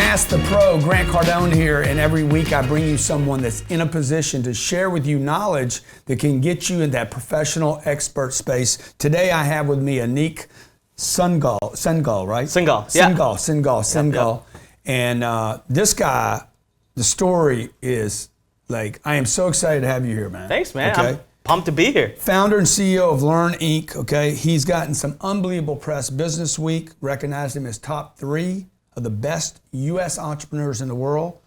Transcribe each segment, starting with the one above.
Ask the Pro, Grant Cardone here, and every week I bring you someone that's in a position to share with you knowledge that can get you in that professional expert space. Today I have with me Anik Singal, right? Singal. Yep. And this guy, the story is like, I am so excited to have you here, man. Thanks, man. Okay? I'm pumped to be here. Founder and CEO of Learn Inc. Okay, he's gotten some unbelievable press. Business Week recognized him as top 3 of the best U.S. entrepreneurs in the world.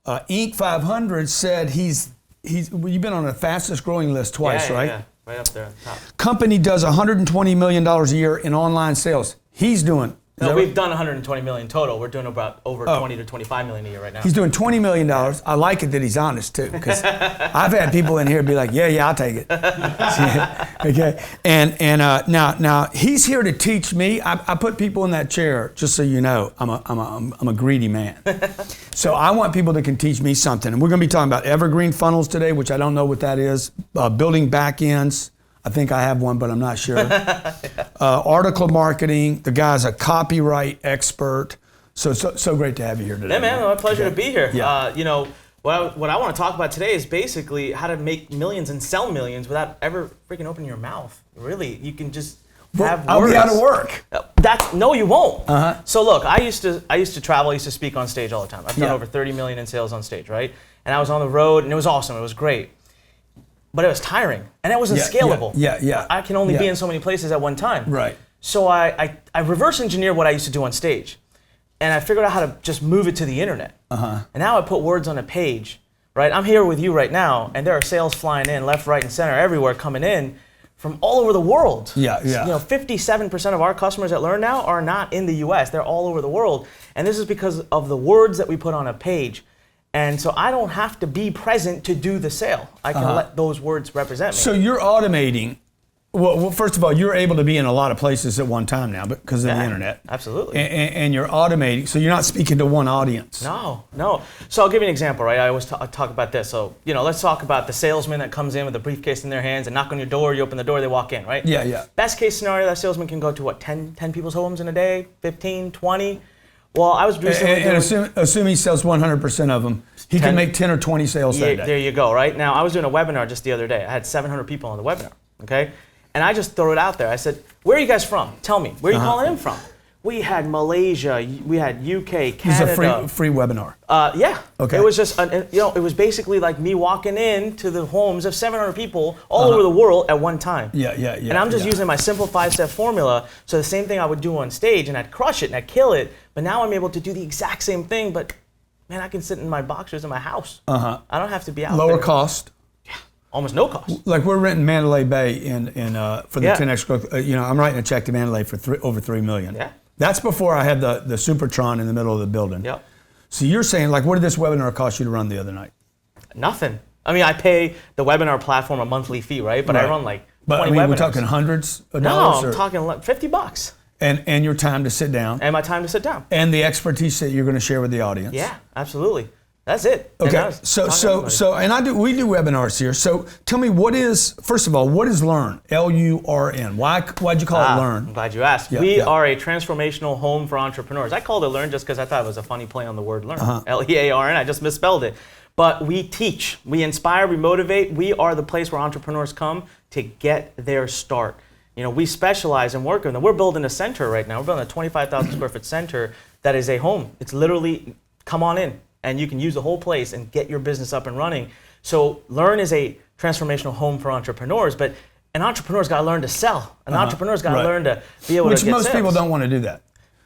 Inc. 500 said you've been on the fastest growing list twice, right? Yeah, right up there at the top. Company does $120 million a year in online sales. He's doing. No, we've done 120 million total. We're doing about over 20 to 25 million a year right now. He's doing $20 million. I like it that he's honest too, because I've had people in here be like, yeah, I'll take it. Okay, and now he's here to teach me. I put people in that chair just so you know. I'm a greedy man, so I want people that can teach me something. And we're going to be talking about evergreen funnels today, which I don't know what that is. Building back ends. I think I have one, but I'm not sure. Article marketing. The guy's a copyright expert. So great to have you here today. Yeah, man. My pleasure to be here. Yeah. What I want to talk about today is basically how to make millions and sell millions without ever freaking opening your mouth. Really, you can just have words. I'll be out of work. No, you won't. Uh-huh. So look, I used to travel. I used to speak on stage all the time. I've done over 30 million in sales on stage, right? And I was on the road, and it was awesome. It was great. But it was tiring, and it wasn't scalable. Yeah. I can only be in so many places at one time. Right. So I reverse engineered what I used to do on stage, and I figured out how to just move it to the internet. Uh-huh. And now I put words on a page, right? I'm here with you right now, and there are sales flying in left, right, and center, everywhere coming in from all over the world. Yeah. 57% of our customers at Learn now are not in the U.S. They're all over the world, and this is because of the words that we put on a page. And so I don't have to be present to do the sale. I can let those words represent me. So you're automating. Well, first of all, you're able to be in a lot of places at one time now because of the internet. Absolutely. And you're automating, so you're not speaking to one audience. No. So I'll give you an example, right? I always talk about this. So, let's talk about the salesman that comes in with a briefcase in their hands and knock on your door, you open the door, they walk in, right? Yeah. Best case scenario, that salesman can go to what, 10 people's homes in a day, 15, 20? Well, I was recently assume he sells 100% of them, he can make 10 or 20 sales that day. There you go, right? Now, I was doing a webinar just the other day. I had 700 people on the webinar, okay? And I just throw it out there. I said, where are you guys from? Tell me, where are you calling in from? We had Malaysia, we had UK, Canada. This is a free webinar. Yeah. Okay. It was just, it was basically like me walking in to the homes of 700 people all over the world at one time. Yeah. And I'm just using my simple 5-step formula. So the same thing I would do on stage, and I'd crush it and I'd kill it. But now I'm able to do the exact same thing, but man, I can sit in my boxers in my house. I don't have to be out there. Lower cost. Yeah. Almost no cost. Like we're renting Mandalay Bay for the 10X growth. I'm writing a check to Mandalay for over $3 million. Yeah. That's before I had the Supertron in the middle of the building. Yep. So you're saying, like, what did this webinar cost you to run the other night? Nothing. I mean, I pay the webinar platform a monthly fee, right? But I run like 20 webinars. We're talking hundreds of No, dollars? I'm talking $50. And your time to sit down. And my time to sit down. And the expertise that you're going to share with the audience. Yeah, absolutely. That's it. Okay. We do webinars here. So tell me, first of all, what is Learn? L-U-R-N. Why'd you call it Learn? I'm glad you asked. We are a transformational home for entrepreneurs. I called it Learn just because I thought it was a funny play on the word learn. L-E-A-R-N. I just misspelled it. But we teach, we inspire, we motivate. We are the place where entrepreneurs come to get their start. We specialize in work with them. We're building a center right now. We're building a 25,000 square foot center that is a home. It's literally, come on in, and you can use the whole place and get your business up and running. So Learn is a transformational home for entrepreneurs, but an entrepreneur's got to learn to sell. An entrepreneur's got to learn to be able to get sales. Which most people don't want to do that.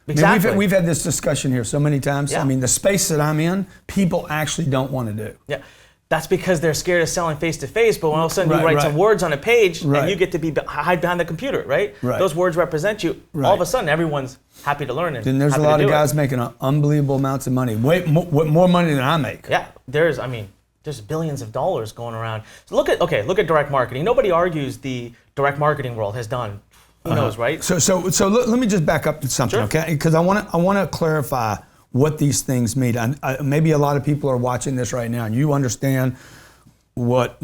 Exactly. I mean, we've had this discussion here so many times. Yeah. I mean, the space that I'm in, people actually don't want to do. Yeah. That's because they're scared of selling face-to-face, but when all of a sudden you write some words on a page and you get to hide behind the computer, right? Those words represent you. All of a sudden, everyone's happy to learn it. Then there's a lot of guys making unbelievable amounts of money, way more money than I make. Yeah, there's billions of dollars going around. So look at direct marketing. Nobody argues the direct marketing world has done. Who knows, right? So let me just back up to something, okay? Because I want to clarify what these things mean. Maybe a lot of people are watching this right now, and you understand what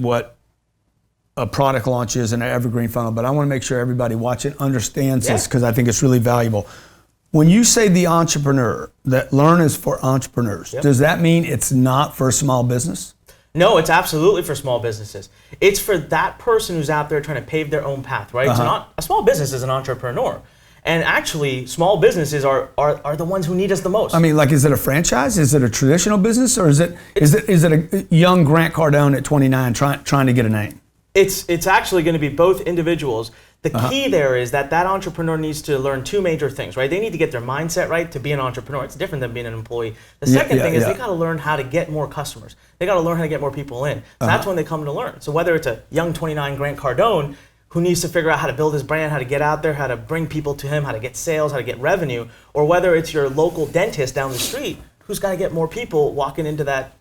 a product launch is in an evergreen funnel, but I want to make sure everybody watching understands this because I think it's really valuable. When you say the entrepreneur, that Learn is for entrepreneurs, does that mean it's not for small business? No, it's absolutely for small businesses. It's for that person who's out there trying to pave their own path, right? So a small business is an entrepreneur. And actually, small businesses are the ones who need us the most. I mean, like, is it a franchise? Is it a traditional business? Or is it a young Grant Cardone at 29 trying to get a name? It's actually going to be both individuals. The key there is that entrepreneur needs to learn two major things, right? They need to get their mindset right to be an entrepreneur. It's different than being an employee. The second thing is they got to learn how to get more customers. They got to learn how to get more people in. So that's when they come to learn. So whether it's a young 29 Grant Cardone who needs to figure out how to build his brand, how to get out there, how to bring people to him, how to get sales, how to get revenue, or whether it's your local dentist down the street who's got to get more people walking into that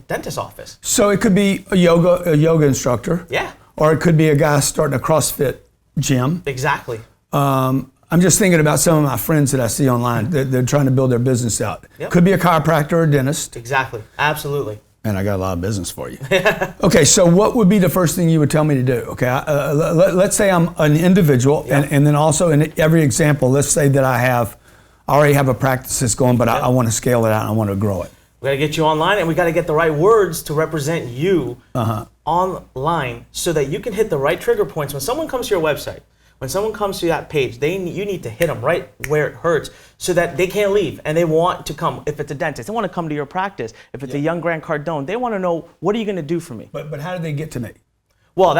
dentist office. So it could be a yoga instructor. Yeah. Or it could be a guy starting a CrossFit gym. Exactly. I'm just thinking about some of my friends that I see online. They're trying to build their business out. Yep. Could be a chiropractor or a dentist. Exactly. Absolutely. And I got a lot of business for you. Okay, so what would be the first thing you would tell me to do? Okay, let's say I'm an individual, and then also in every example, let's say that I already have a practice that's going, but I want to scale it out and I want to grow it. We got to get you online, and we got to get the right words to represent you online so that you can hit the right trigger points. When someone comes to your website, when someone comes to that page, you need to hit them right where it hurts so that they can't leave and they want to come. If it's a dentist, they want to come to your practice. If it's a young Grant Cardone, they want to know, what are you going to do for me? But how do they get to me? Well,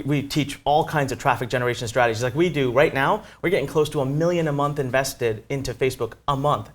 we teach all kinds of traffic generation strategies. Like we do right now, we're getting close to $1 million a month invested into Facebook a month.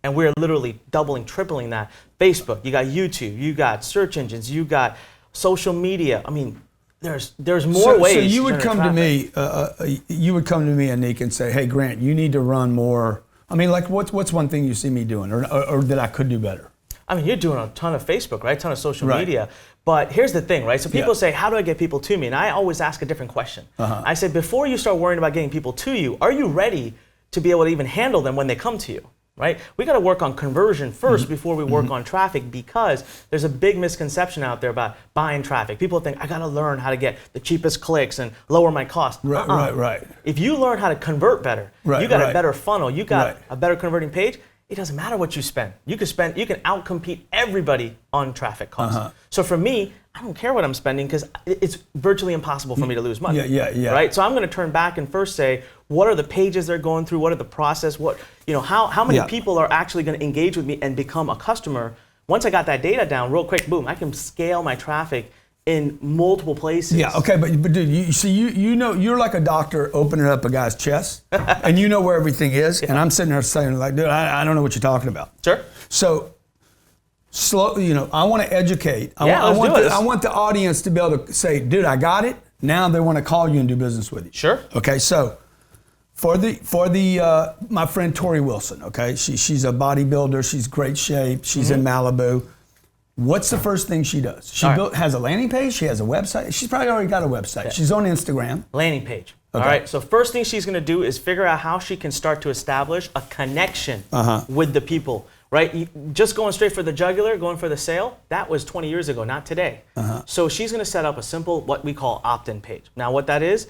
And we're literally doubling, tripling that. Facebook, you got YouTube, you got search engines, you got social media. I mean, there's more ways. So you would come to me, Anik, and say, "Hey, Grant, you need to run more." I mean, like, what's one thing you see me doing, or that I could do better? I mean, you're doing a ton of Facebook, right? A ton of social media. But here's the thing, right? So people say, "How do I get people to me?" And I always ask a different question. I say, before you start worrying about getting people to you, are you ready to be able to even handle them when they come to you? Right? We got to work on conversion first before we work on traffic, because there's a big misconception out there about buying traffic. People think, I got to learn how to get the cheapest clicks and lower my cost. Right. If you learn how to convert better, you got a better funnel, you got a better converting page, it doesn't matter what you spend. You can outcompete everybody on traffic costs. So for me, I don't care what I'm spending because it's virtually impossible for me to lose money. Yeah. Right? So I'm going to turn back and first say, what are the pages they're going through? What are the process? How many people are actually going to engage with me and become a customer? Once I got that data down real quick, boom, I can scale my traffic in multiple places. Yeah, okay, but dude, you know, you're like a doctor opening up a guy's chest, and you know where everything is, and I'm sitting there saying, like, dude, I don't know what you're talking about. Sure. So, I want to educate. I want the audience to be able to say, dude, I got it. Now they want to call you and do business with you. Sure. Okay, so for the my friend Tori Wilson, okay, she's a bodybuilder. She's great shape. She's in Malibu. What's the first thing she does? She has a landing page. She has a website. She's probably already got a website. Okay. She's on Instagram. Landing page. Okay. All right. So first thing she's going to do is figure out how she can start to establish a connection with the people. Right? Just going straight for the jugular, going for the sale, that was 20 years ago, not today. So she's going to set up a simple, what we call opt-in page. Now what that is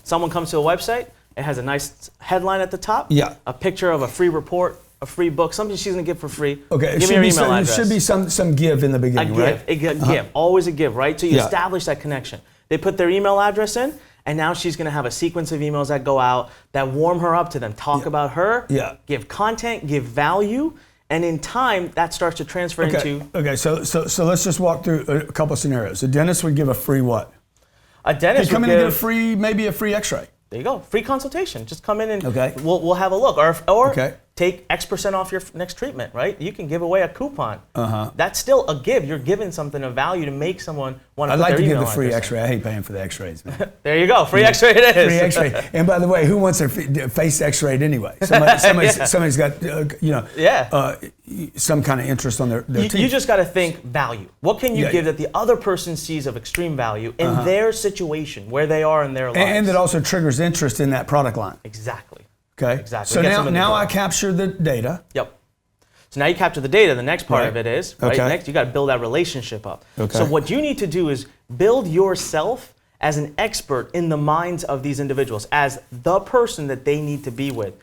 someone comes to a website, it has a nice headline at the top, a picture of a free report, a free book, something she's going to give for free. Okay, give me your email address. There should be some give in the beginning, right? A give, always a give, right? So you establish that connection. They put their email address in, and now she's going to have a sequence of emails that go out that warm her up to them, talk about her, give content, give value, and in time, that starts to transfer into... Okay, so let's just walk through a couple of scenarios. A dentist would give a free what? A dentist would come in and get maybe a free x-ray. There you go, free consultation. Just come in and we'll have a look. Or take X% off your next treatment, right? You can give away a coupon. That's still a give. You're giving something of value to make someone want to put their email address in. I'd like to give the free x-ray. I hate paying for the x-rays, man. There you go, free x-ray it is. Free x-ray. And by the way, who wants their face x-rayed anyway? Somebody's got, some kind of interest on their teeth. You just got to think value. What can you give that the other person sees of extreme value in their situation, where they are in their lives? And that also triggers interest in that product line. Exactly. Okay. Exactly. So now I capture the data. Yep. So now you capture the data. The next part of it is, next you got to build that relationship up. So what you need to do is build yourself as an expert in the minds of these individuals, as the person that they need to be with.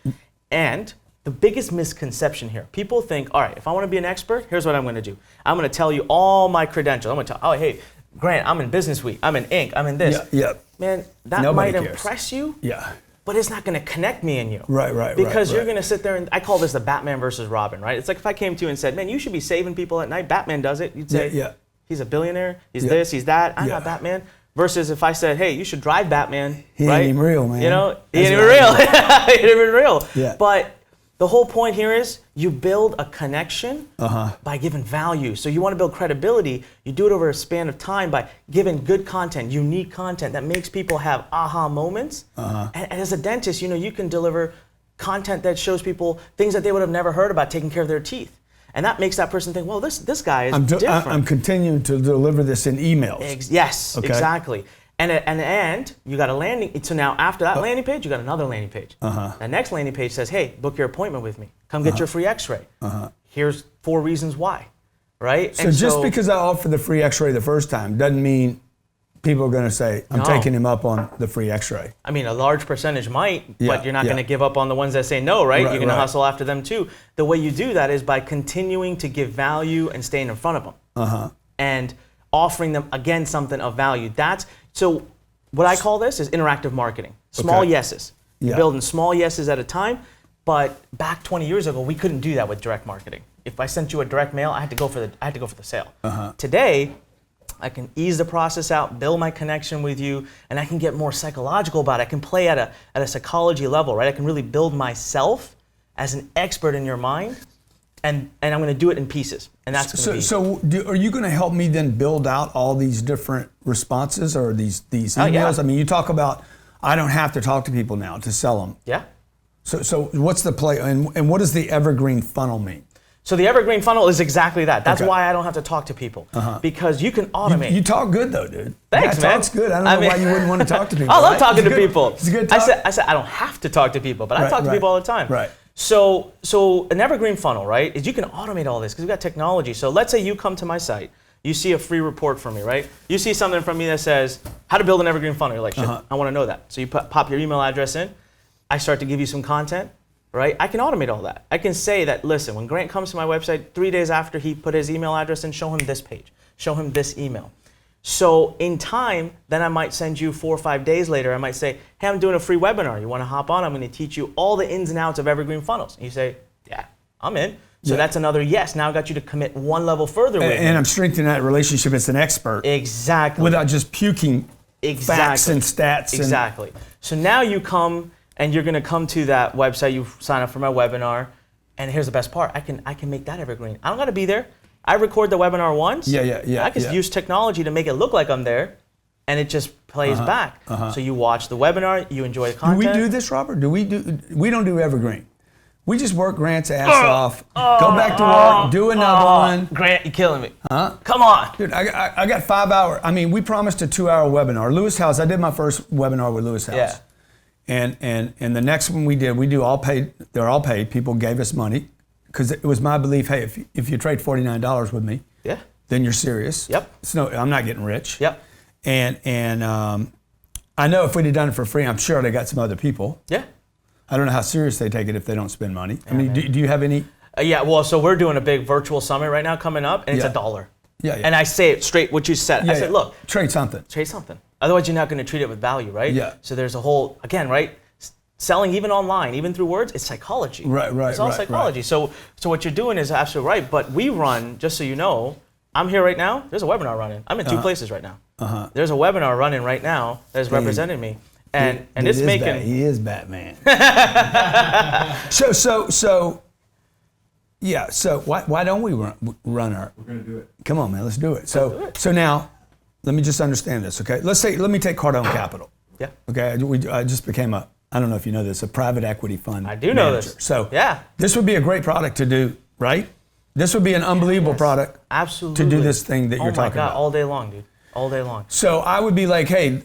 And the biggest misconception here. People think, all right, if I want to be an expert, here's what I'm going to do. I'm going to tell you all my credentials. I'm going to tell, oh, hey, Grant, I'm in Business Week. I'm in Inc. I'm in this. Man, that Nobody might cares. impress you. Yeah. But it's not going to connect me and you. Right. Because you're going to sit there and I call this the Batman versus Robin, right? It's like if I came to you and said, man, you should be saving people at night. Batman does it. You'd say, he's a billionaire. He's this, he's that. I'm not Batman. Versus if I said, hey, you should drive Batman. He right? ain't even real, man. You know, he ain't even real. He ain't even real. Yeah. But the whole point here is you build a connection by giving value. So you want to build credibility, you do it over a span of time by giving good content, unique content that makes people have aha moments. And as a dentist, you know, you can deliver content that shows people things that they would have never heard about taking care of their teeth. And that makes that person think, well, this guy is different. I'm continuing to deliver this in emails. Yes, exactly. And you got a landing. So now after that landing page, you got another landing page. The next landing page says, hey, book your appointment with me. Come get your free x-ray. Here's 4 reasons why, right? So just because I offer the free x-ray the first time doesn't mean people are going to say, I'm taking him up on the free x-ray. I mean, a large percentage might, but you're not going to give up on the ones that say no, right? You're going to hustle after them too. The way you do that is by continuing to give value and staying in front of them. And offering them, again, something of value. So what I call this is interactive marketing. Small yeses. You're building small yeses at a time, but back 20 years ago, we couldn't do that with direct marketing. If I sent you a direct mail, I had to go for the sale. Today, I can ease the process out, build my connection with you, and I can get more psychological about it. I can play at a psychology level, right? I can really build myself as an expert in your mind, and I'm going to do it in pieces. And that's going to be. So are you going to help me then build out all these different responses or these emails? I mean, you talk about I don't have to talk to people now to sell them. Yeah. So what's the play, and what does the evergreen funnel mean? So the evergreen funnel is exactly that. That's why I don't have to talk to people, because you can automate. You talk good though, dude. Thanks, man. Talk's good. I don't know why you wouldn't want to talk to people. I love talking to people. It's a good talk. I said I don't have to talk to people, but I talk to people all the time. Right. So an evergreen funnel, right, is you can automate all this because we've got technology. So let's say you come to my site, you see a free report from me, right? You see something from me that says how to build an evergreen funnel. You're like, shit, I want to know that. So you pop your email address in. I start to give you some content. Right? I can automate all that. I can say that, listen, when Grant comes to my website, 3 days after he put his email address in, show him this page, show him this email. So in time, then I might send you 4 or 5 days later, I might say, hey, I'm doing a free webinar. You want to hop on? I'm going to teach you all the ins and outs of evergreen funnels. And you say, yeah, I'm in. So that's another yes. Now I got you to commit one level further with me. And I'm strengthening that relationship as an expert. Exactly. Without just puking facts and stats. Exactly. So now you come, and you're going to come to that website, you sign up for my webinar, and here's the best part. I can make that evergreen. I don't got to be there. I record the webinar once. I can use technology to make it look like I'm there, and it just plays back. So you watch the webinar, you enjoy the content. Do we do this, Robert? We don't do evergreen. We just work Grant's ass off, go back to work, do another one. Grant, you're killing me. Come on. Dude, I got 5 hours. I mean, we promised a 2-hour webinar. Lewis House, I did my first webinar with Lewis House. Yeah. And the next one we do all paid. They're all paid. People gave us money because it was my belief. Hey, if you trade $49 with me, then you're serious. Yep. So no, I'm not getting rich. Yep. And I know if we'd have done it for free, I'm sure they got some other people. Yeah. I don't know how serious they take it if they don't spend money. I mean, do you have any? Well, so we're doing a big virtual summit right now coming up, and it's $1. Yeah. And I say it straight, what you said. I said, look. Trade something. Trade something. Otherwise, you're not going to treat it with value, right? Yeah. So there's a whole, again, right? Selling even online, even through words, it's psychology. Right. It's all psychology. Right. So what you're doing is absolutely right. But we run, just so you know, I'm here right now. There's a webinar running. I'm in 2 places right now. There's a webinar running right now that is representing me. And it's making... He is Batman. So why don't we run our... We're going to do it. Come on, man, let's do it. So now, let me just understand this, okay? Let me take Cardone Capital. Yeah. Okay, I just became I don't know if you know this, a private equity fund I do know manager. this. So yeah, this would be a great product to do, right? This would be an unbelievable product absolutely to do this thing that you're talking about. All day long, dude. All day long. So I would be like, hey,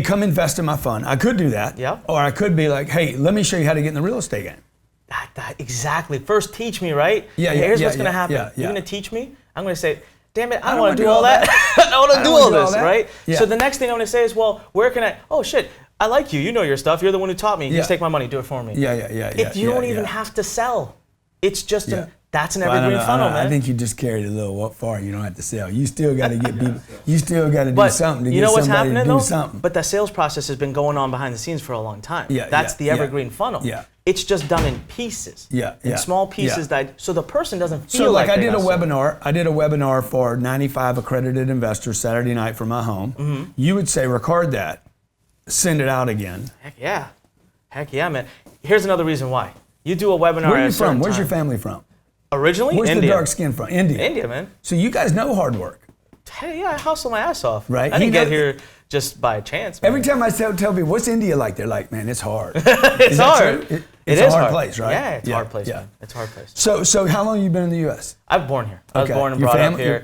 come invest in my fund. I could do that. Yeah. Or I could be like, hey, let me show you how to get in the real estate game. That exactly. First, teach me, right? Yeah. Here's what's going to happen. You're going to teach me. I'm going to say, damn it, I don't want to do all that. I don't want to do all this, right? Yeah. So the next thing I'm going to say is, well, where can I? Oh shit, I like you. You know your stuff. You're the one who taught me. Yeah. Just take my money. Do it for me. Yeah. You don't even have to sell. It's just that's an evergreen I funnel, man. I think you just carried it a little far. You don't have to sell. You still got to get people. You still got to do something to you get know what's somebody happening, to do though? something. But that sales process has been going on behind the scenes for a long time. Yeah, That's the evergreen funnel. Yeah. It's just done in pieces. In small pieces so the person doesn't feel like I did a webinar. I did a webinar for 95 accredited investors Saturday night from my home. Mm-hmm. You would say, record that, send it out again. Heck yeah, man. Here's another reason why. You do a webinar. Where are you from? Where's your family from? Originally, Where's India. the dark skin from? India. India, man. So you guys know hard work. Hey, yeah, I hustle my ass off. Right. I didn't get here just by chance, man. Every time I tell people, what's India like? They're like, man, it's hard. It's hard. It's a hard place, right? Yeah, it's a hard place, man. It's a hard place. So how long have you been in the U.S.? I was born here. I was born and brought up here.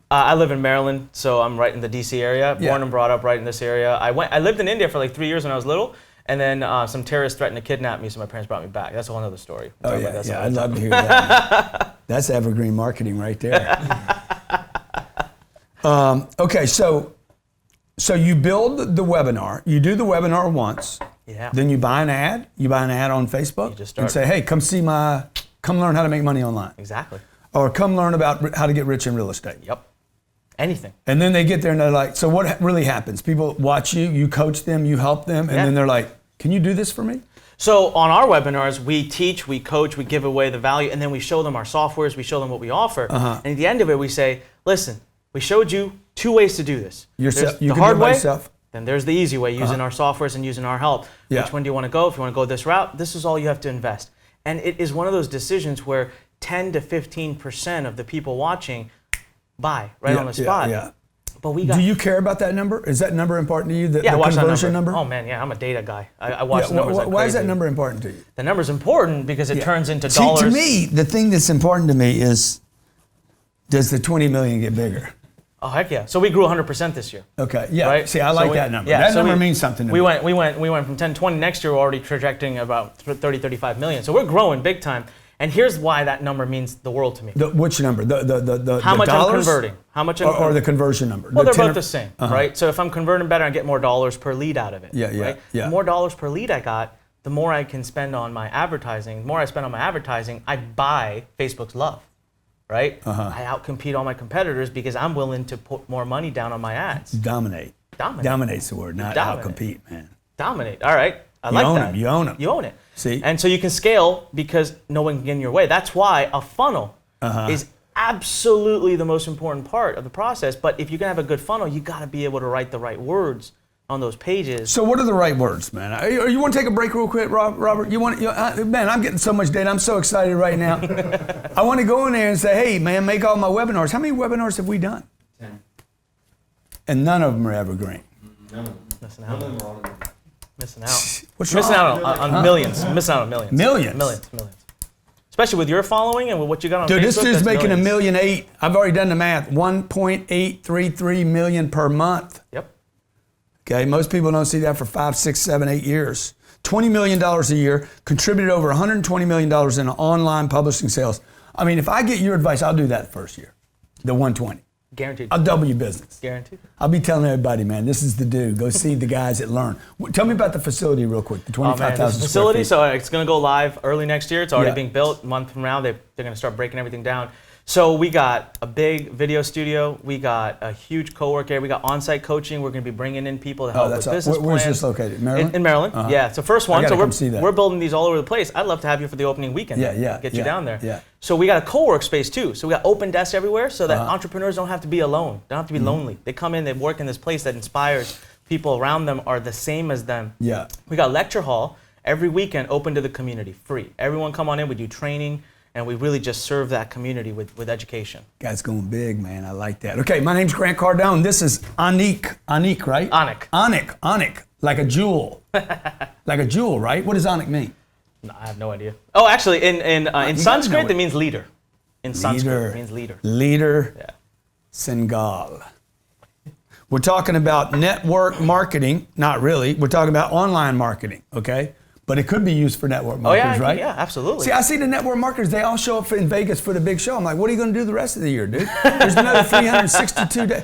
I live in Maryland, so I'm right in the D.C. area. Born and brought up right in this area. I lived in India for like 3 years when I was little, and then some terrorists threatened to kidnap me, so my parents brought me back. That's a whole other story. Oh, yeah, I'd love to hear that. That's evergreen marketing right there. Okay, so you build the webinar. You do the webinar once. Yeah. Then you buy an ad. You buy an ad on Facebook. You just start. And say, hey, come learn how to make money online. Exactly. Or come learn about how to get rich in real estate. Yep. Anything. And then they get there and they're like, so what really happens? People watch you, you coach them, you help them, and then they're like, can you do this for me? So on our webinars, we teach, we coach, we give away the value, and then we show them our softwares, we show them what we offer. And at the end of it, we say, listen, we showed you 2 ways to do this. There's you the can hard do it by way, yourself. then there's the easy way, using our softwares and using our help. Which one do you want to go? If you want to go this route, this is all you have to invest. And it is one of those decisions where 10 to 15% of the people watching buy right on the spot. But do you care about that number? Is that number important to you? The I watch conversion that number? Oh man, I'm a data guy. I watch the numbers like Why crazy. is that number important to you? The number's important because it turns into dollars. See, to me, the thing that's important to me is, does the 20 million get bigger? Oh heck yeah! So we grew 100% this year. Okay, yeah. Right? See, I like that number. That number means something to me. We went from 10 to 20. Next year, we're already projecting about 30, 35 million. So we're growing big time. And here's why that number means the world to me. Which number? The how much dollars? I'm converting? How much or the conversion number? Well, they're both the same, right? So if I'm converting better, I get more dollars per lead out of it. Right? The more dollars per lead I got, the more I can spend on my advertising. The more I spend on my advertising, I buy Facebook's love, right? I outcompete all my competitors because I'm willing to put more money down on my ads. Dominate. Dominate's the word, not outcompete, man. Dominate. All right. I like that. You own them. You own it. See? And so you can scale because no one can get in your way. That's why a funnel is absolutely the most important part of the process. But if you're going to have a good funnel, you got to be able to write the right words on those pages. So what are the right words, man? You want to take a break real quick, Robert? Man, I'm getting so much data. I'm so excited right now. I want to go in there and say, hey, man, make all my webinars. How many webinars have we done? 10. And none of them are evergreen. None of them. Missing None out. of them are on them. Missing out. What's Missing wrong? out on millions. Missing out on millions. Millions? Millions. Especially with your following and with what you got on Dude, Facebook. this dude's that's making $1.8 millions. million. I've already done the math. 1.833 million per month. Yep. Okay, most people don't see that for 5, 6, 7, 8 years. $20 million a year, contributed over $120 million in online publishing sales. I mean, if I get your advice, I'll do that the first year. The 120. Guaranteed. I'll double your business. Guaranteed. I'll be telling everybody, man, this is the dude. Go see the guys that learn. Tell me about the facility real quick, the 25,000 the square facility, feet. so it's going to go live early next year. It's already being built. A month from now, they're going to start breaking everything down. So we got a big video studio. We got a huge co-work area. We got on-site coaching. We're going to be bringing in people to help with business plans. Where's this located? Maryland? In Maryland. Yeah, it's the first one. I gotta So come see that. we're building these all over the place. I'd love to have you for the opening weekend. Get you down there. Yeah. So we got a co-work space too. So we got open desks everywhere so that entrepreneurs don't have to be alone. Don't have to be lonely. They come in, they work in this place that inspires people around them are the same as them. Yeah. We got lecture hall every weekend open to the community, free. Everyone come on in, we do training, and we really just serve that community with education. Guys going big, man. I like that. Okay, my name's Grant Cardone. This is Anik. Anik, right? Anik. Anik. Like a jewel. Like a jewel, right? What does Anik mean? No, I have no idea. Oh, actually, in Sanskrit, it. it means leader. In Sanskrit, it means leader. Leader. Yeah. Singal. We're talking about network marketing. Not really. We're talking about online marketing, okay? but it could be used for network marketers, right? Yeah, absolutely. See, I see the network marketers, they all show up in Vegas for the big show. I'm like, what are you going to do the rest of the year, dude? There's another 362 days.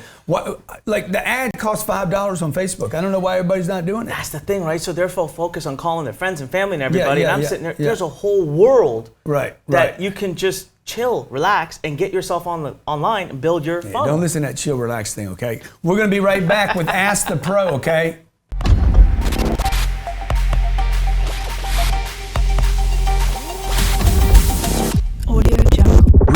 Like, the ad costs $5 on Facebook. I don't know why everybody's not doing it. That's the thing, right? So they're focused on calling their friends and family and everybody, and I'm sitting there, yeah. There's a whole world that you can just chill, relax, and get yourself online and build your funnel. Don't listen to that chill, relax thing, okay? We're going to be right back with Ask the Pro, okay?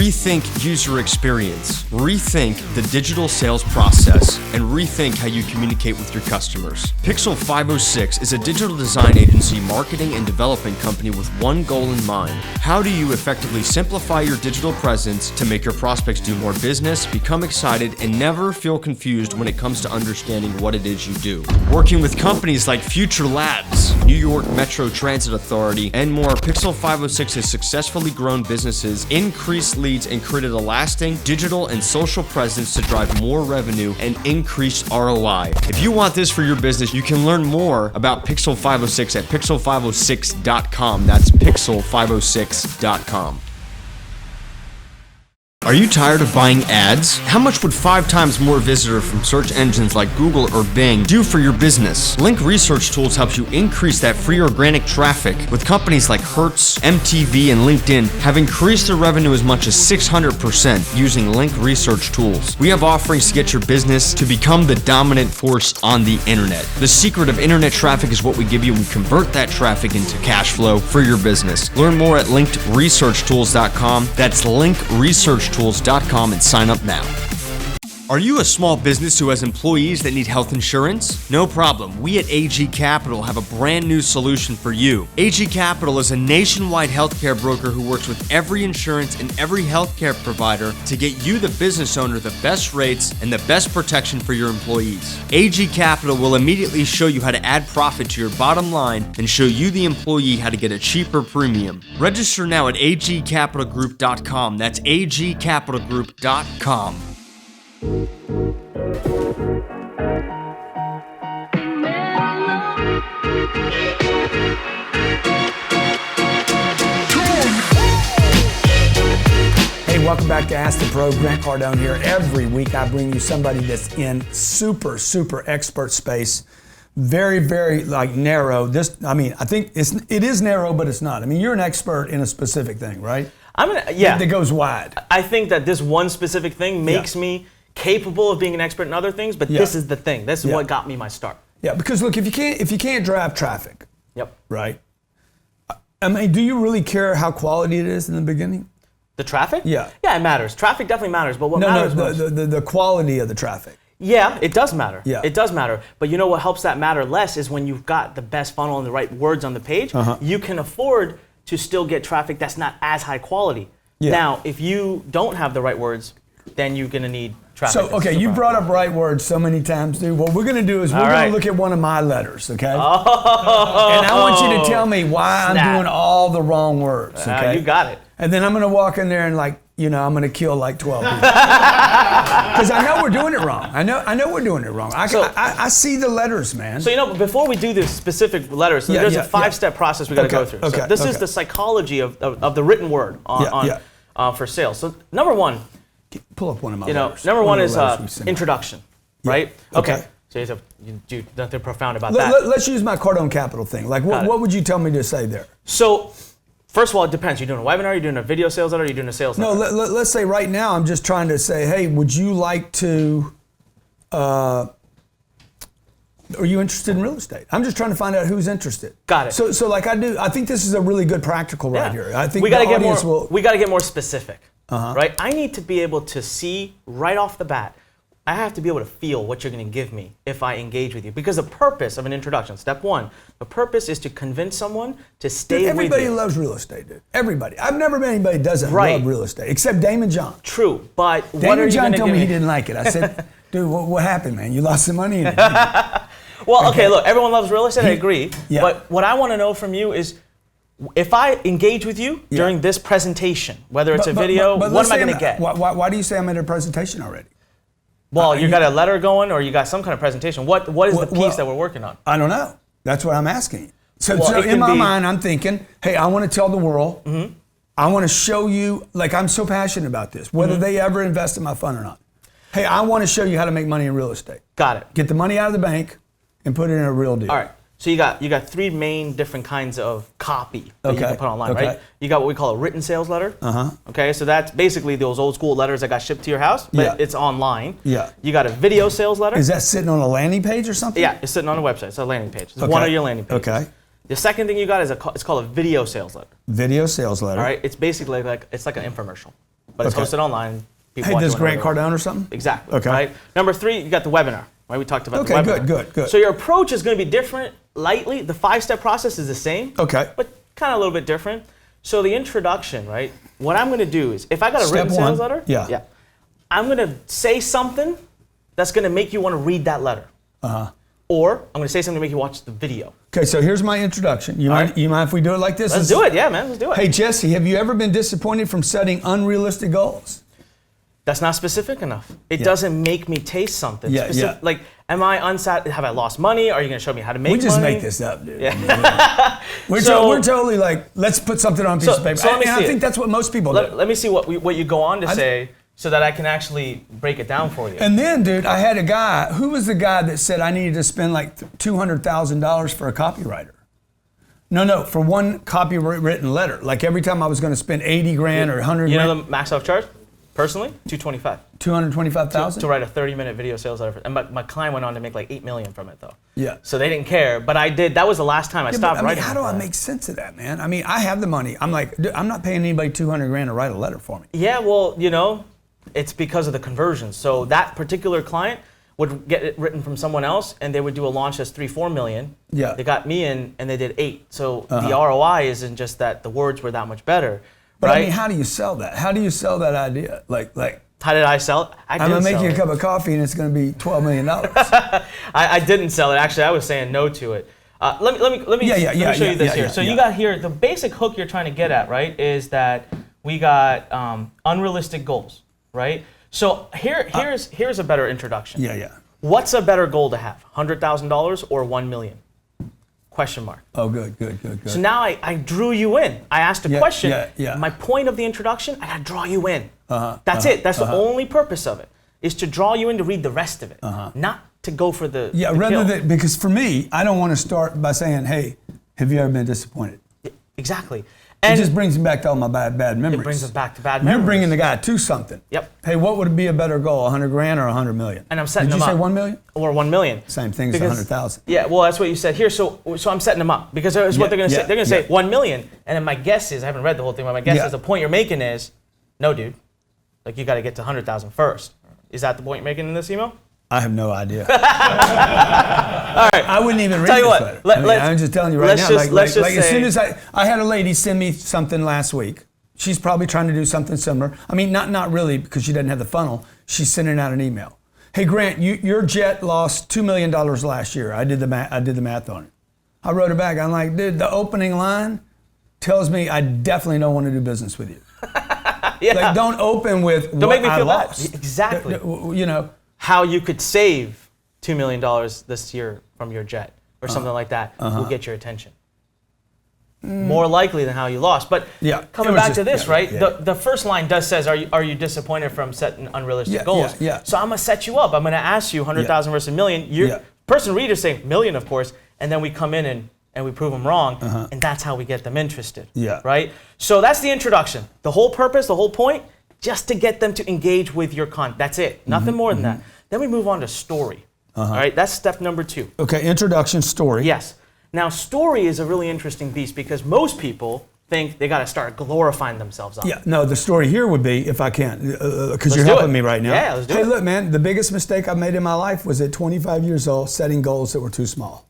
Rethink user experience, rethink the digital sales process, and rethink how you communicate with your customers. Pixel 506 is a digital design agency, marketing, and development company with one goal in mind. How do you effectively simplify your digital presence to make your prospects do more business, become excited, and never feel confused when it comes to understanding what it is you do? Working with companies like Future Labs, New York Metro Transit Authority, and more, Pixel 506 has successfully grown businesses, increased leads, and created a lasting digital and social presence to drive more revenue and increased ROI. If you want this for your business, you can learn more about Pixel 506 at pixel506.com. That's pixel506.com. Are you tired of buying ads? How much would 5 times more visitors from search engines like Google or Bing do for your business? Link Research Tools helps you increase that free organic traffic, with companies like Hertz, MTV, and LinkedIn have increased their revenue as much as 600% using Link Research Tools. We have offerings to get your business to become the dominant force on the internet. The secret of internet traffic is what we give you. We convert that traffic into cash flow for your business. Learn more at linkedresearchtools.com. That's linkresearchtools.com and sign up now. Are you a small business who has employees that need health insurance? No problem. We at AG Capital have a brand new solution for you. AG Capital is a nationwide healthcare broker who works with every insurance and every healthcare provider to get you, the business owner, the best rates and the best protection for your employees. AG Capital will immediately show you how to add profit to your bottom line and show you, the employee, how to get a cheaper premium. Register now at agcapitalgroup.com. That's agcapitalgroup.com. Hey, welcome back to Ask the Pro. Grant Cardone here. Every week I bring you somebody that's in super expert space. Very narrow. I think it is narrow, but it's not. I mean, you're an expert in a specific thing, right? That goes wide. I think that this one specific thing makes me capable of being an expert in other things, but this is the thing. This is what got me my start. Yeah, because look, if you can't drive traffic, right? I mean, do you really care how quality it is in the beginning? The traffic? Yeah. Yeah, it matters. Traffic definitely matters, but what matters most? The quality of the traffic. Yeah, it does matter. Yeah. It does matter. But you know what helps that matter less is when you've got the best funnel and the right words on the page, you can afford to still get traffic that's not as high quality. Yeah. Now, if you don't have the right words, then you're going to need traffic. So, okay, you brought up right words so many times, dude. What we're going to do is we're going to look at one of my letters, okay? Oh. And I want you to tell me why I'm doing all the wrong words, okay? You got it. And then I'm going to walk in there and I'm going to kill like 12 people. Because I know we're doing it wrong. I know we're doing it wrong. I see the letters, man. So, before we do the specific letters, there's a 5-step process we got to go through. So this is the psychology of the written word for sales. So number one, pull up one of my letters. Number one is introduction, right? Okay. So you do nothing profound about that. Let's use my Cardone Capital thing. Like, what would you tell me to say there? So, first of all, it depends. You're doing a webinar, you're doing a video sales letter, you're doing a sales letter? No, let's say right now I'm just trying to say, hey, would you like to, are you interested in real estate? I'm just trying to find out who's interested. Got it. So like I think this is a really good practical right here. I think we got to get more specific, right? I need to be able to see right off the bat. I have to be able to feel what you're going to give me if I engage with you. Because the purpose of an introduction, step one, the purpose is to convince someone to stay with you. Everybody loves real estate, dude. Everybody. I've never met anybody who doesn't love real estate, except Damon John. True, but what are Damon you John told me me? He didn't like it. I said, dude, what happened, man? You lost some money in it. Well, okay, look, everyone loves real estate, I agree. Yeah. But what I want to know from you is, if I engage with you during this presentation, whether it's a video, what am I going to get? Why do you say I'm at a presentation already? Well, you got a letter going, or you got some kind of presentation. What is the piece that we're working on? I don't know. That's what I'm asking. So, Well, so it in can my be- mind, I'm thinking, hey, I want to tell the world. I want to show you, like I'm so passionate about this, whether they ever invest in my fund or not. Hey, I want to show you how to make money in real estate. Got it. Get the money out of the bank and put it in a real deal. All right. So you got three main different kinds of copy that you Okay. can put online, Okay. right? You got what we call a written sales letter. Okay, so that's basically those old school letters that got shipped to your house, but Yeah. it's online. Yeah. You got a video sales letter. Is that sitting on a landing page or something? Yeah, it's sitting on a website. It's a landing page. It's Okay. one of your landing pages. Okay. The second thing you got is it's called a video sales letter. Video sales letter. All right, it's basically it's like an infomercial, but it's Okay. hosted online. People Hey, watch does it whenever Grant they want. Cardone or something? Exactly. Okay. Right. Number 3, you got the webinar. Right. We talked about the Okay, webinar. good. So your approach is going to be different. Lightly, the 5-step process is the same. Okay. But kind of a little bit different. So the introduction, right? What I'm going to do is, if I got a Step written sales one, letter, yeah. I'm going to say something that's going to make you want to read that letter. Or I'm going to say something to make you watch the video. Okay, so here's my introduction. You mind if we do it like this? Let's do it. Yeah, man. Let's do it. Hey, Jesse, have you ever been disappointed from setting unrealistic goals? That's not specific enough. It doesn't make me taste something. Yeah, yeah. Like, am I unsatisfied? Have I lost money? Are you going to show me how to make money? We just make this up, dude. Yeah. We're totally like, let's put something on a piece of paper. So let me and see I think it. that's what most people do. Let me see what you go on to say so that I can actually break it down for you. And then, dude, I had a guy. Who was the guy that said I needed to spend like $200,000 for a copywriter? No, for one copywritten letter. Like every time I was going to spend 80 grand or 100 You grand. know the max I've charged? Personally, $225. 225,000? To write a 30-minute video sales letter. And my client went on to make like $8 million from it, though. Yeah. So they didn't care. But I did. That was the last time I stopped writing. How do I that. make sense of that, man? I mean, I have the money. I'm like, dude, I'm not paying anybody 200 grand to write a letter for me. Yeah, well, it's because of the conversions. So that particular client would get it written from someone else, and they would do a launch that's 3-4 million. Yeah. They got me in, and they did 8. So the ROI isn't just that the words were that much better. But right? I mean, how do you sell that? How do you sell that idea? Like How did I sell it? I'm gonna make you a cup of coffee, and it's gonna be $12 million. I didn't sell it. Actually, I was saying no to it. Let me show you this here. So you got here, the basic hook you're trying to get at, right, is that we got unrealistic goals, right? So here's a better introduction. Yeah. What's a better goal to have? $100,000 or 1 million? Question mark. Oh, good. So now I drew you in. I asked a question. Yeah. My point of the introduction, I got to draw you in. That's it. That's the only purpose of it, is to draw you in to read the rest of it, not to go for the the rather kill. than, because for me, I don't want to start by saying, hey, have you ever been disappointed? Exactly. It And just brings me back to all my bad memories. it brings us back to bad memories. You're bringing the guy to something. Yep. Hey, what would be a better goal, 100 grand or 100 million? And I'm setting Did them you say up. 1 million? Or 1 million. Same thing as Because- 100,000. Yeah, well, that's what you said here. So I'm setting them up because that's what they're going to say. They're going to say yeah. 1 million, and then my guess is, I haven't read the whole thing, but my guess Yeah. is the point you're making is, no, dude, like you got to get to 100,000 first. Is that the point you're making in this email? I have no idea. All right. I wouldn't even read Tell you this what, letter. I'm just telling you right now. let's just as soon say- as I had a lady send me something last week. She's probably trying to do something similar. I mean, not really, because she doesn't have the funnel. She's sending out an email. Hey, Grant, your jet lost $2 million last year. I did the math on it. I wrote it back. I'm like, dude, the opening line tells me I definitely don't want to do business with you. Yeah. Like, don't open with Don't make me I feel bad. lost. Exactly. You know. How you could save $2 million this year from your jet or something like that will get your attention. More likely than how you lost. But coming back to this, right? The first line says, are you disappointed from setting unrealistic goals? Yeah. So I'm going to set you up. I'm going to ask you 100,000 versus a million. Person reader saying million, of course, and then we come in and we prove them wrong, and that's how we get them interested. Yeah. Right? So that's the introduction. The whole purpose, the whole point, just to get them to engage with your content. That's it. Nothing more than that. Then we move on to story. All right? That's step number 2. Okay, introduction, story. Yes. Now, story is a really interesting beast because most people think they got to start glorifying themselves up. Yeah, no, the story here would be, if I can, because Let's you're do helping it. me right now. Yeah, let's do hey, it. look, man, the biggest mistake I've made in my life was at 25 years old setting goals that were too small.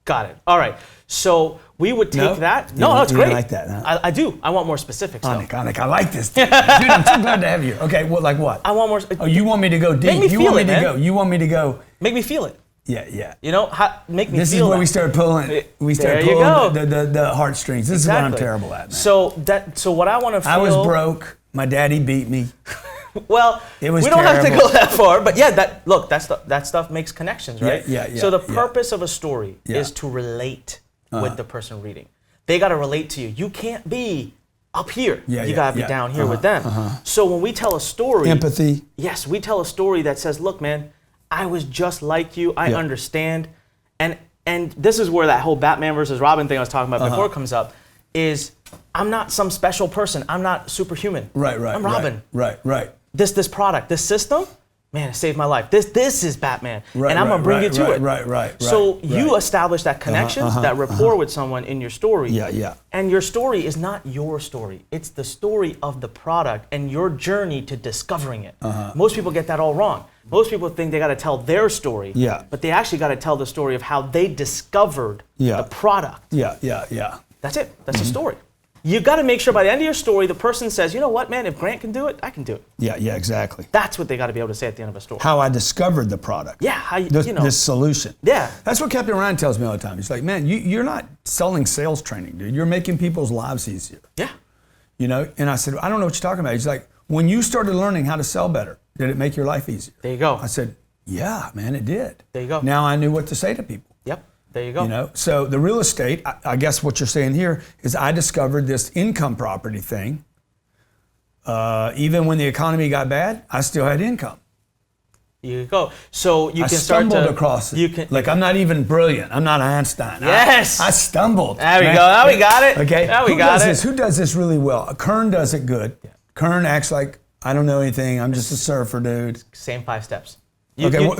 Got it. All right. So we would take that. No, that's you great. don't like that, huh? I do. I want more specifics, though. Anik, I like this. Dude, I'm so glad to have you. Okay, well, like what? I want more. Oh, you want me to go deep? Make me you feel want it, me to man. go? You want me to go? Make me feel it. Yeah. You know, make me This feel is where that. we start pulling. We start There you pulling go. the heartstrings. This is what I'm terrible at, man. So what I want to feel. I was broke. My daddy beat me. Well, It was we don't have to terrible. go that far, but yeah, that stuff makes connections, right? Yeah. So the purpose of a story is to relate with the person reading. They got to relate to you. You can't be up here. You got to be down here with them. So when we tell a story, empathy. Yes, we tell a story that says, look, man, I was just like you. I understand. And this is where that whole Batman versus Robin thing I was talking about before comes up, is I'm not some special person. I'm not superhuman. Right. I'm Robin. Right. This product, this system, man, it saved my life. This is Batman. And I'm going to bring you to it. Right. So you establish that connection, that rapport with someone in your story. Yeah. And your story is not your story. It's the story of the product and your journey to discovering it. Most people get that all wrong. Most people think they got to tell their story. Yeah. But they actually got to tell the story of how they discovered the product. Yeah. That's it. That's the story. You got to make sure by the end of your story, the person says, you know what, man, if Grant can do it, I can do it. Yeah, exactly. That's what they got to be able to say at the end of a story. How I discovered the product. Yeah, how this solution. Yeah. That's what Captain Ryan tells me all the time. He's like, man, you're not selling sales training, dude. You're making people's lives easier. Yeah. And I said, I don't know what you're talking about. He's like, when you started learning how to sell better, did it make your life easier? There you go. I said, yeah, man, it did. There you go. Now I knew what to say to people. Yep. There you go. So the real estate, I guess what you're saying here is I discovered this income property thing. Even when the economy got bad, I still had income. You go. So you I can start to stumbled across it. I'm not even brilliant. I'm not Einstein. Yes. I stumbled. There we go. Now we got it. Okay. Now we got it. Who does this really well? Kern does it good. Yeah. Kern acts like I don't know anything. I'm just a surfer, dude. Same 5 steps.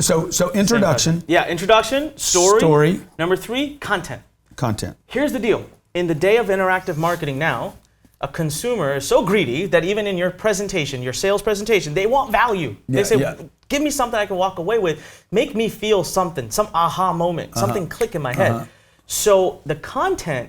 So introduction. Yeah, introduction, story. Number 3, content. Here's the deal. In the day of interactive marketing now, a consumer is so greedy that even in your presentation, your sales presentation, they want value. They say, give me something I can walk away with. Make me feel something, some aha moment, something click in my head. So the content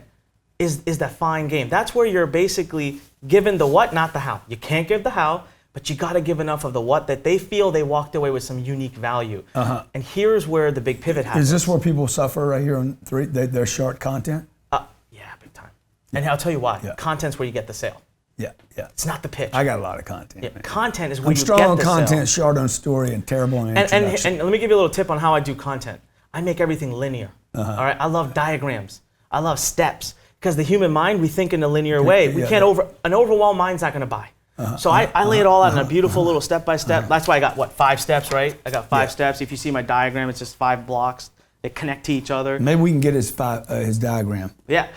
is that fine game. That's where you're basically given the what, not the how. You can't give the how, but you got to give enough of the what that they feel they walked away with some unique value. And here's where the big pivot happens. Is this where people suffer right here on 3? They're short content? Yeah, big time. And I'll tell you why. Content's where you get the sale. Yeah. It's not the pitch. I got a lot of content. Content is where I'm you strong get on the content, sale. short on story, and terrible on introduction. And let me give you a little tip on how I do content. I make everything linear. All right. I love diagrams. I love steps. Because the human mind, we think in a linear way. We can't an overwhelmed mind's not going to buy. So I lay it all out in a beautiful little step-by-step. That's why I got, 5 steps, right? I got 5 steps. If you see my diagram, it's just 5 blocks that connect to each other. Maybe we can get his diagram. Yeah.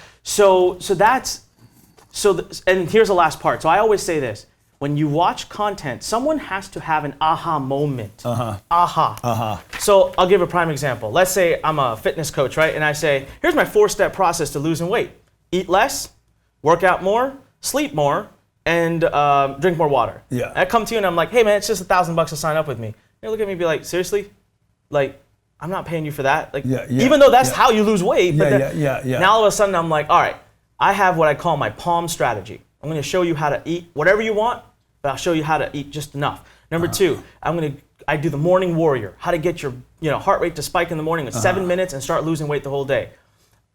And here's the last part. So I always say this. When you watch content, someone has to have an aha moment. So I'll give a prime example. Let's say I'm a fitness coach, right? And I say, here's my 4-step process to losing weight. Eat less, work out more, sleep more, and drink more water. Yeah. I come to you and I'm like, hey man, it's just $1,000 to sign up with me. You look at me and be like, seriously? Like, I'm not paying you for that. Like, even though that's how you lose weight. But now all of a sudden I'm like, all right, I have what I call my PALM strategy. I'm going to show you how to eat whatever you want, but I'll show you how to eat just enough. Number 2, I do the morning warrior, how to get your heart rate to spike in the morning in 7 minutes and start losing weight the whole day.